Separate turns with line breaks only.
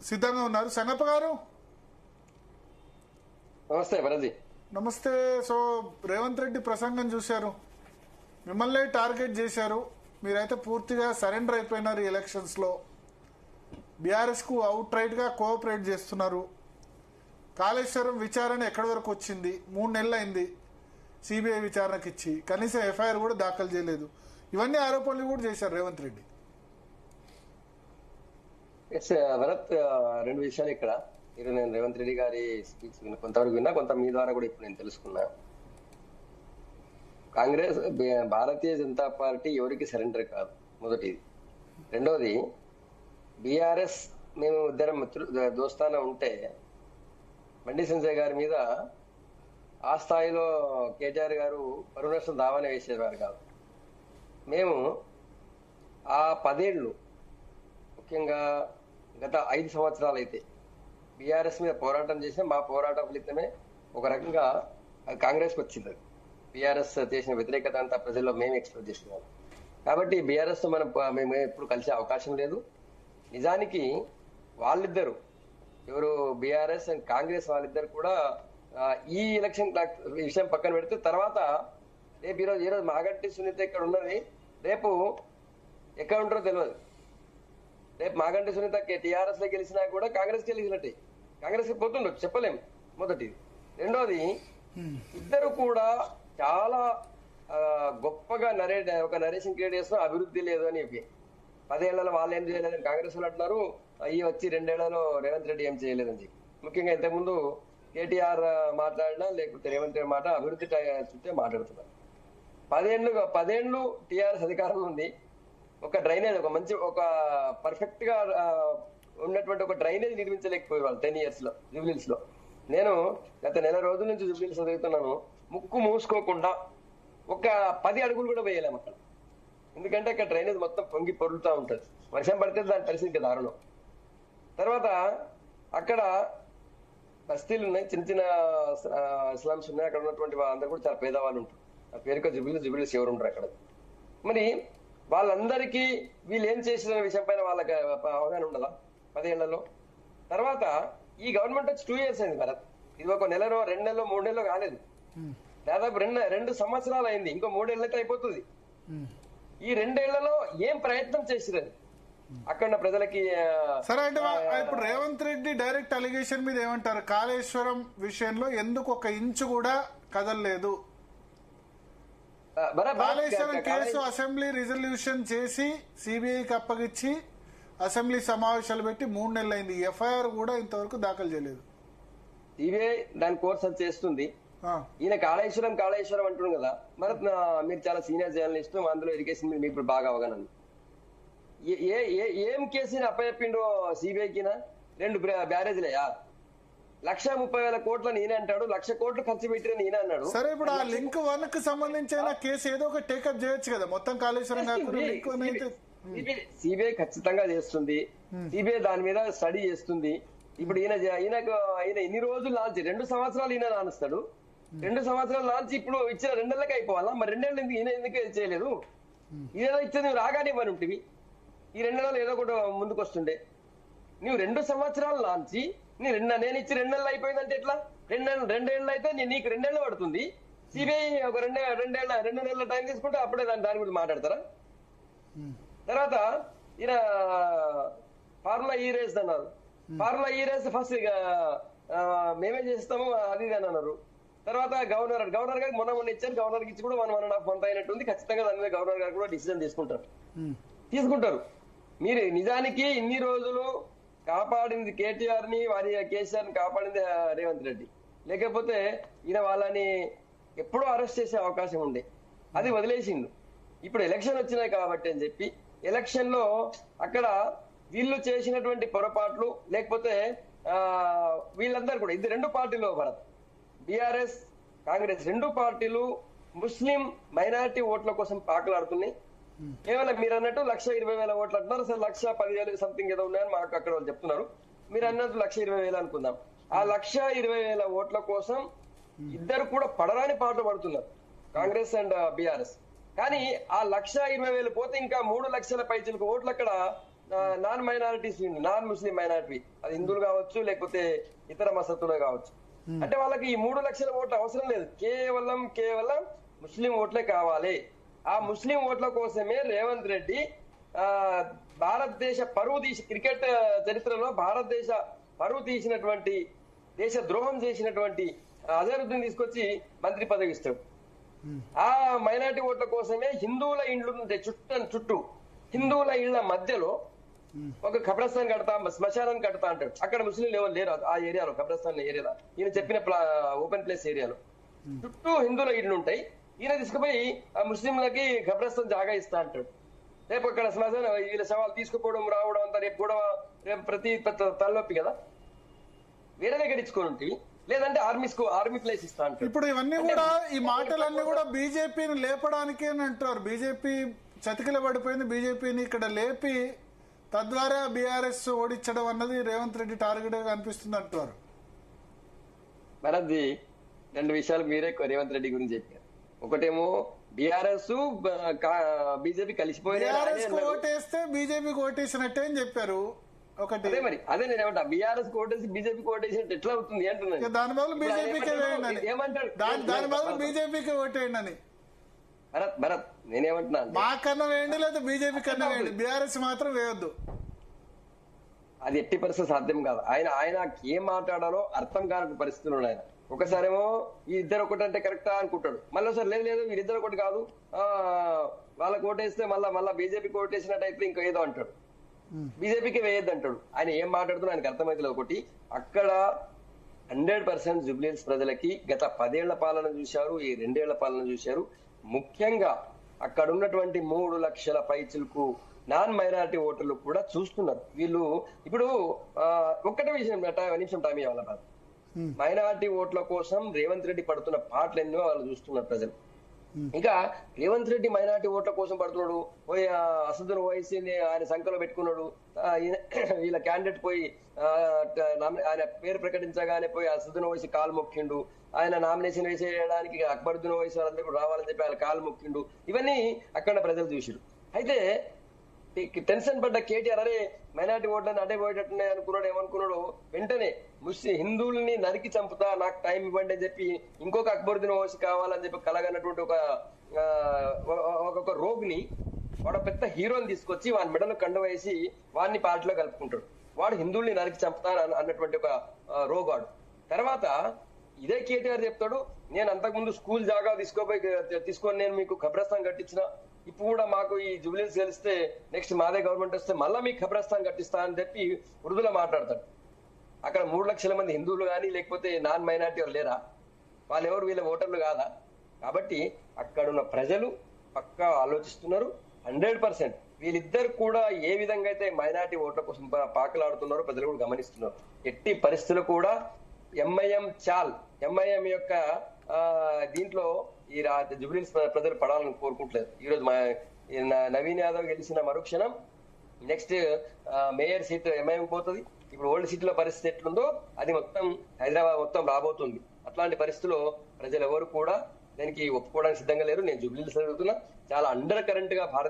సిద్ధంగా ఉన్నారు. సంగప్ప గారు
నమస్తే భరత్.
నమస్తే. సో రేవంత్ రెడ్డి ప్రసంగం చూశారు, మిమ్మల్ని టార్గెట్ చేశారు, మీరైతే పూర్తిగా సరెండర్ అయిపోయినారు. ఎలక్షన్స్ లో బీఆర్ఎస్ కు అవుట్ రైట్ గా కోఆపరేట్ చేస్తున్నారు. కాళేశ్వరం విచారణ ఎక్కడి వరకు వచ్చింది? 3 నెలలు అయింది సిబిఐ విచారణకి ఇచ్చి, కనీసం ఎఫ్ఐఆర్ కూడా దాఖలు చేయలేదు. ఇవన్నీ ఆరోపణలు కూడా చేశారు రేవంత్ రెడ్డి.
భరత్, 2 విషయాలు ఇక్కడ. ఈరోజు నేను రేవంత్ రెడ్డి గారి స్పీచ్ కొంతవరకు విన్నా, కొంత మీ ద్వారా కూడా ఇప్పుడు నేను తెలుసుకున్నా. కాంగ్రెస్, భారతీయ జనతా పార్టీ ఎవరికి సరెండర్ కాదు, మొదటిది. రెండోది, బీఆర్ఎస్ మేము ఇద్దరం దోస్తాన ఉంటే బండి సంజయ్ గారి మీద ఆ స్థాయిలో కేటీఆర్ గారు పరువు నష్టం దావానే వేసేవారు కాదు. మేము ఆ 10 ఏళ్ళు, ముఖ్యంగా గత 5 సంవత్సరాలు అయితే బీఆర్ఎస్ మీద పోరాటం చేసిన మా పోరాట ఫలితమే ఒక రకంగా కాంగ్రెస్కి వచ్చింది. బీఆర్ఎస్ చేసిన వ్యతిరేకత అంతా ప్రజల్లో మేము ఎక్స్ప్రెస్ చేస్తున్నాం. కాబట్టి బీఆర్ఎస్ తో మేము ఎప్పుడు కలిసే అవకాశం లేదు. నిజానికి వాళ్ళిద్దరు, ఎవరు బీఆర్ఎస్ అండ్ కాంగ్రెస్, వాళ్ళిద్దరు కూడా ఈ ఎలక్షన్ విషయం పక్కన పెడితే తర్వాత రేపు ఈరోజు మాగంటి సునీత ఇక్కడ ఉన్నది, రేపు ఎక్కడ ఉంటారో తెలియదు. రేపు మాగంటి సునీత టీఆర్ఎస్ లో గెలిచినా కూడా కాంగ్రెస్ గెలిచినట్టే, కాంగ్రెస్ కి పోతుండొచ్చు, చెప్పలేము. మొదటిది. రెండోది, ఇద్దరు కూడా చాలా గొప్పగా ఒక నరేషన్ క్రియేట్ చేస్తున్న అభివృద్ధి లేదు అని చెప్పి 10 ఏళ్లలో వాళ్ళు ఏం చేయలేదని కాంగ్రెస్ వాళ్ళు అంటున్నారు. అయ్యి వచ్చి 2 ఏళ్లలో రేవంత్ రెడ్డి ఏం చేయలేదని చెప్పి. ముఖ్యంగా ఇంతకుముందు కేటీఆర్ మాట్లాడినా లేకపోతే రేవంత్ రెడ్డి మాట అభివృద్ధి చుట్టే మాట్లాడుతున్నారు. 10 ఏళ్ళు టీఆర్ఎస్ అధికారంలో ఉంది. ఒక డ్రైనేజ్, ఒక పర్ఫెక్ట్ గా ఉన్నటువంటి ఒక డ్రైనేజ్ నిర్మించలేకపోయారు వాళ్ళు 10 years లో జూబ్లీహిల్స్ లో. నేను గత నెల రోజుల నుంచి జూబ్లీహిల్స్ చదువుతున్నాను. ముక్కు మూసుకోకుండా ఒక 10 అడుగులు కూడా వేయలేము అక్కడ. ఎందుకంటే అక్కడ డ్రైనేజ్ మొత్తం పొంగి పొరులుతూ ఉంటుంది. వర్షం పడితే దాని పరిస్థితి దారుణం. తర్వాత అక్కడ బస్తీలు ఉన్నాయి, చిన్న చిన్న స్లమ్స్ ఉన్నాయి. అక్కడ ఉన్నటువంటి వాళ్ళందరూ కూడా చాలా పేదవాళ్ళు ఉంటారు. ఆ పేరుక జూబ్లీహిల్స్ ఎవరు ఉంటారు అక్కడ. మరి వాళ్ళందరికీ వీళ్ళు ఏం చేసిన విషయం పైన వాళ్ళకి అవగాహన ఉండదా 10 ఏళ్లలో? తర్వాత ఈ గవర్నమెంట్ వచ్చి 2 years అయింది భరత్. ఇది ఒక నెలలో, 2 నెలలో, 3 నెలలో కాలేదు. దాదాపు 2 సంవత్సరాలు అయింది. ఇంకో 3 ఏళ్ళైతే అయిపోతుంది. ఈ 2 ఏళ్లలో ఏం ప్రయత్నం చేసిరని అక్కడ ప్రజలకి.
సరే, అంటే ఇప్పుడు రేవంత్ రెడ్డి డైరెక్ట్ అలిగేషన్ మీద ఏమంటారు? కాళేశ్వరం విషయంలో ఎందుకు ఒక ఇంచు కూడా కదలలేదు? కాళేశ్వరం కేసు అసెంబ్లీ రిజల్యూషన్ చేసి సిబిఐకి అప్పగించి అసెంబ్లీ సమావేశాలు పెట్టి 3 నెలలు అయింది. ఎఫ్ఐఆర్ కూడా ఇంతవరకు దాఖలు చేయలేదు.
సిబిఐ దాని కోర్స్ అది చేస్తుంది. ఈయన కాళేశ్వరం అంటున్నారు కదా. మరి మీరు చాలా సీనియర్ జర్నలిస్ట్, అందులో ఎడ్యుకేషన్ మీద మీకు బాగా అవగాహన. ఏం కేసుని అప్పచెప్పిండో సిబిఐకి? 2 బ్యారేజ్లయా? 1,30,000 కోట్ల నేనే అంటాడు, 1,00,000 కోట్లు ఖర్చు పెట్టిన నేనే అన్నాడు.
సరే, ఇప్పుడు ఆ లింక్ 1 కి సంబంధించిన కేసు ఏదో ఒక టేకప్ చేయొచ్చు కదా, మొత్తం కాళేశ్వరం కాకుండా.
సిబిఐ ఖచ్చితంగా చేస్తుంది. సిబిఐ దాని మీద స్టడీ చేస్తుంది. ఇప్పుడు ఈయన ఇన్ని రోజులు లాంచి 2 సంవత్సరాలు ఈయన నానుస్తాడు. 2 సంవత్సరాలు లాంచి ఇప్పుడు ఇచ్చిన 2 నెలలకి అయిపోవాలా? మరి 2 ఏళ్ళు ఈయన ఎందుకు చేయలేదు? ఈయన ఇచ్చేది రాగానే ఇవ్వని ఉంటుంది. ఈ 2 నెలలు ఏదో ఒకటి ముందుకు వస్తుండే. నువ్వు 2 సంవత్సరాలు లాంచి నేను ఇచ్చి 2 నెలలు అయిపోయిందంటే ఎట్లా? 2 ఏళ్ళు అయితే నీకు 2 ఏళ్ళు పడుతుంది. సిబిఐ ఒక 2 నెలల టైం తీసుకుంటే అప్పుడే దాని గురించి మాట్లాడతారా? తర్వాత ఈయన ఫార్ములా ఈ రేస్ అన్నారు. ఫార్ములా ఈ రేస్ ఫస్ట్ మేమే చేస్తాము అది అని అన్నారు. తర్వాత గవర్నర్ గారికి మొన్న ఇచ్చారు. గవర్నర్ కి ఇచ్చి కూడా 1.5 month అయినట్టుంది. ఖచ్చితంగా దాని మీద గవర్నర్ గారు కూడా డిసిజన్ తీసుకుంటారు. మీరు నిజానికి ఇన్ని రోజులు కాపాడింది కేటీఆర్ ని, వారి కేసీఆర్ ని కాపాడింది రేవంత్ రెడ్డి. లేకపోతే ఈయన వాళ్ళని ఎప్పుడో అరెస్ట్ చేసే అవకాశం ఉండే, అది వదిలేసిండు. ఇప్పుడు ఎలక్షన్ వచ్చినాయి కాబట్టి అని చెప్పి ఎలక్షన్ లో అక్కడ వీళ్ళు చేసినటువంటి పొరపాట్లు, లేకపోతే వీళ్ళందరూ కూడా, ఇది 2 పార్టీలు భరత్, బీఆర్ఎస్ కాంగ్రెస్ 2 పార్టీలు ముస్లిం మైనారిటీ ఓట్ల కోసం పాకులాడుతున్నాయి. కేవలం మీరు అన్నట్టు 1,20,000 ఓట్లు అంటున్నారు. అసలు 1,10,000 సంథింగ్ ఏదో ఉన్నాయని మాకు అక్కడ వాళ్ళు చెప్తున్నారు. మీరు అన్నట్టు 1,20,000 అనుకుందాం. ఆ 1,20,000 ఓట్ల కోసం ఇద్దరు కూడా పడరాని పాటలు పడుతున్నారు, కాంగ్రెస్ అండ్ బీఆర్ఎస్. కానీ ఆ 1,20,000 పోతే ఇంకా 3 లక్షల పైచిలకు ఓట్లు అక్కడ నాన్ మైనారిటీస్, నాన్ ముస్లిం మైనారిటీ, అది హిందువులు కావచ్చు లేకపోతే ఇతర మసతులు కావచ్చు. అంటే వాళ్ళకి ఈ 3 లక్షల ఓట్లు అవసరం లేదు, కేవలం ముస్లిం ఓట్లే కావాలి. ఆ ముస్లిం ఓట్ల కోసమే రేవంత్ రెడ్డి భారతదేశ పరువు తీసి, క్రికెట్ చరిత్రలో భారతదేశ పరువు తీసినటువంటి, దేశ ద్రోహం చేసినటువంటి అజరుద్దీన్ తీసుకొచ్చి మంత్రి పదవి ఇస్తాడు. ఆ మైనారిటీ ఓట్ల కోసమే హిందువుల ఇండ్లు చుట్టూ హిందువుల ఇళ్ల మధ్యలో ఒక కబ్రస్థాన్ కడతా, శ్మశానం కడతా అంటాడు. అక్కడ ముస్లింలు ఎవరు లేరు ఆ ఏరియాలో, కబ్రస్థాన్ ఏరియాలో, ఈయన చెప్పిన ఓపెన్ ప్లేస్ ఏరియాలో చుట్టూ హిందువుల ఇళ్ళు ఉంటాయి. ఈయన తీసుకుపోయి ఆ ముస్లింలకి కబ్రస్థాన్ జాగా ఇస్తా అంటాడు. రేపు అక్కడ శ్మశానం వీళ్ళ శవాలు తీసుకుపోవడం రావడం అంతా రేపు కూడా రేపు ప్రతి తలనొప్పి కదా, వేరే దగ్గర ఇచ్చుకొని ఉంటుంది. లేదంటే ఆర్మీ ప్లేస్ ఇస్తా అంటారు.
ఇప్పుడు ఇవన్నీ కూడా, ఈ మాటలన్నీ కూడా బీజేపీని లేపడానికి అని అంటారు. బీజేపీ చతికిల పడిపోయింది, బీజేపీని ఇక్కడ లేపి తద్వారా బీఆర్ఎస్ ఓడించడం అన్నది రేవంత్ రెడ్డి టార్గెట్ గా అనిపిస్తుంది అంటారు.
మనది 2 విషయాలు మీరే రేవంత్ రెడ్డి గురించి చెప్పారు. ఒకటేమో బీఆర్ఎస్ బీజేపీ కలిసిపోయింది,
ఓటేస్తే బీజేపీకి ఓటేసినట్టే అని చెప్పారు. ఒకటి
అదే నేను ఏమంటా, బీఆర్ఎస్ ఓటేసి బీజేపీకి ఓటేసినట్టు ఎట్లా అవుతుంది అంటున్నాను.
దాని బదులు బీజేపీకి
ఏమంటాడు,
దాని బదులు బీజేపీకి ఓటేయండి అని.
భరత్ నేనేమంటున్నా,
మా కన్నా వేయండి లేదా బీజేపీ కన్నా వేయండి, బీఆర్ఎస్ మాత్రం వేయొద్దు.
అది ఎట్టి పరిస్థితి సాధ్యం కాదు. ఆయన ఏం మాట్లాడాలో అర్థం కాని పరిస్థితులు ఉన్నాయి. ఆయన ఒకసారేమో ఈ ఇద్దరు ఒకటి అంటే కరెక్టా అనుకుంటాడు, మళ్ళీ సార్ లేదు వీరిద్దరు ఒకటి కాదు, వాళ్ళకి ఓటేస్తే మళ్ళా బీజేపీకి ఓటేసినట్టు అయితే ఇంకా ఏదో అంటాడు, బీజేపీకి వేయద్దు అంటాడు. ఆయన ఏం మాట్లాడుతున్నా ఆయనకు అర్థమైతే ఒకటి. అక్కడ 100% జుబ్లీహిల్స్ ప్రజలకి గత 10 ఏళ్ల పాలన చూశారు, ఈ 2 ఏళ్ల పాలన చూశారు. ముఖ్యంగా అక్కడ ఉన్నటువంటి 3 లక్షల పైచులకు నాన్ మైనారిటీ ఓటర్లు కూడా చూస్తున్నారు. వీళ్ళు ఇప్పుడు ఒక్కటే నిమిషం టైం ఇవ్వాలి. మైనారిటీ ఓట్ల కోసం రేవంత్ రెడ్డి పడుతున్న పాటలు ఎన్నో వాళ్ళు చూస్తున్నారు ప్రజలు. ఇక రేవంత్ రెడ్డి మైనారిటీ ఓట్ల కోసం పడుతున్నాడు, పోయి అసదుద్దీన్ ఓవైసీని ఆయన సంఖ్యలో పెట్టుకున్నాడు. వీళ్ళ క్యాండిడేట్ పోయి ఆయన పేరు ప్రకటించగానే పోయి అసదుద్దీన్ ఓవైసీ కాలు మొక్కిండు, ఆయన నామినేషన్ వేసేయడానికి అక్బరుద్దీన్ ఓవైసీ వాళ్ళందరూ రావాలని చెప్పి ఆయన కాలు మొక్కిండు. ఇవన్నీ అక్కడ ప్రజలు చూసిరు. అయితే టెన్షన్ పడ్డ కేటీఆర్ అరే మైనారిటీ ఓట్లని అడ్డే పోయేటట్టున్నాయి అనుకున్నాడు. ఏమనుకున్నాడు, వెంటనే హిందువుల్ని నరికి చంపుతా, నాకు టైం ఇవ్వండి అని చెప్పి ఇంకొక అక్బరుద్దీన్ ఓవైసీ కావాలని చెప్పి కలగన్నటువంటి ఒక రోగిని, వాడు పెద్ద హీరోని తీసుకొచ్చి వాని మెడలో కండ వేసి వాడిని పార్టీలో కలుపుకుంటాడు. వాడు హిందువుల్ని నరికి చంపుతా అన్నటువంటి ఒక రోగాడు. తర్వాత ఇదే కేటీఆర్ చెప్తాడు, నేను అంతకుముందు స్కూల్ జాగా తీసుకొని నేను మీకు ఖబ్రస్థాన్ కట్టించిన, ఇప్పుడు కూడా మాకు ఈ జుబ్లీహిల్స్ గెలిస్తే నెక్స్ట్ మాదే గవర్నమెంట్ వస్తే మళ్ళా మీకు ఖబ్రస్థాన్ కట్టిస్తా అని చెప్పి ఉర్దూలో మాట్లాడతాడు. అక్కడ 3 లక్షల మంది హిందువులు కానీ లేకపోతే నాన్ మైనారిటీ వాళ్ళు లేరా? వాళ్ళు ఎవరు వీళ్ళ ఓటర్లు కాదా? కాబట్టి అక్కడున్న ప్రజలు పక్కా ఆలోచిస్తున్నారు. 100% వీళ్ళిద్దరు కూడా ఏ విధంగా అయితే మైనారిటీ ఓట్ల కోసం పాకలాడుతున్నారో ప్రజలు కూడా గమనిస్తున్నారు. ఎట్టి పరిస్థితులు కూడా ఎంఐఎం యొక్క దీంట్లో ఈ జుబ్లీహిల్స్ ప్రజలు పడాలని కోరుకుంటలేదు. ఈరోజు నవీన్ యాదవ్ గెలిచిన మరుక్షణం నెక్స్ట్ మేయర్ సీట్ ఎంఐఎం పోతుంది. ఇప్పుడు ఓల్డ్ సిటీలో పరిస్థితి ఎట్లుందో అది మొత్తం హైదరాబాద్ మొత్తం రాబోతుంది. అట్లాంటి పరిస్థితుల్లో ప్రజలు ఎవరు కూడా దానికి ఒప్పుకోవడానికి సిద్ధంగా లేరు. నేను జుబ్లీహిల్స్ చదువుతున్నా, చాలా అండర్ కరెంట్ గా భారతీయ